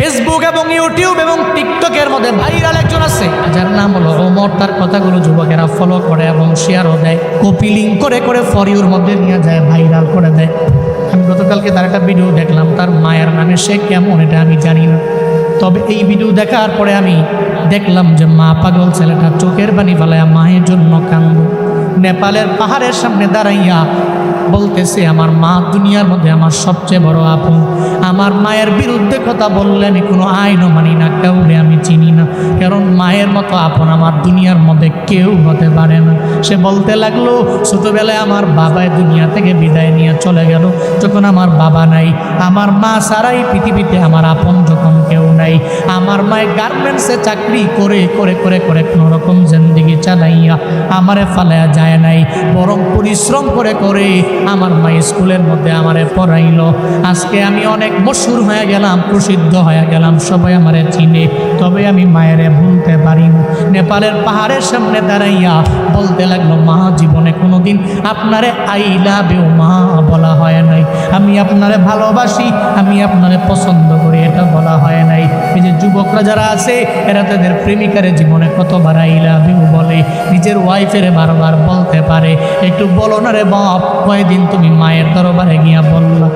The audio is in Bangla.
ফেসবুক এবং ইউটিউব এবং টিকটকের মধ্যে ভাইরাল একজন আছে যার নাম হলো ওমর। তার কথাগুলো যুবকেরা ফলো করে এবং শেয়ারও দেয়, কপি লিঙ্ক করে করে ফর ইউর মধ্যে নিয়ে যায়, ভাইরাল করে দেয়। আমি গতকালকে তার একটা ভিডিও দেখলাম, তার মায়ের নামে সে কেমন এটা আমি জানি না, তবে এই ভিডিও দেখার পরে আমি দেখলাম যে মা পাগল ছেলেটা চোখের পানি ফেলায় মায়ের জন্য কান্দ। নেপালের পাহাড়ের সামনে দাঁড়াইয়া বলতেছে, আমার মা দুনিয়ার মধ্যে আমার সবচেয়ে বড় আপন। আমার মায়ের বিরুদ্ধে কথা বললে আমি কোনো আইনও মানি না, কাউরে আমি চিনি না, কারণ মায়ের মতো আপন আমার দুনিয়ার মধ্যে কেউ হতে পারে না। সে বলতে লাগলো, ছোটোবেলায় আমার বাবাই দুনিয়া থেকে বিদায় নিয়ে চলে গেল, যখন আমার বাবা নাই, আমার মা ছাড়াই পৃথিবীতে আমার আপন যখন কেউ নাই। আমার মায়ের গার্মেন্টসে চাকরি করে করে করে করে কোনো রকম জিন্দেগি চালাইয়া আমারে ফালাইয়া যায় নাই, বরং পরিশ্রম করে করে আমার মা স্কুলের মধ্যে আমারে পড়াইলো। আজকে আমি অনেক মশহুর হয়ে গেলাম, প্রসিদ্ধ হয়ে গেলাম, সবাই আমারে চিনে, তবে আমি মায়েরে ভুলতে পারি না। নেপালের পাহাড়ের সামনে দাঁড়াইয়া বলতে লাগলো, মা জীবনে কোনোদিন আপনারে আই লাভ ইউ মা বলা হয় নাই, আমি আপনারে ভালোবাসি, আমি আপনারে পছন্দ করি, এটা বলা হয় নাই। এই যে যুবকরা যারা আছে এরা তাদের প্রেমিকারে জীবনে কতবার আই লাভ ইউ বলে, নিজের ওয়াইফেরে বারবার বলতে পারে। একটু বলো না রে বাপ, কয়দিন তুমি মায়ের দরবারে গিয়া বললা।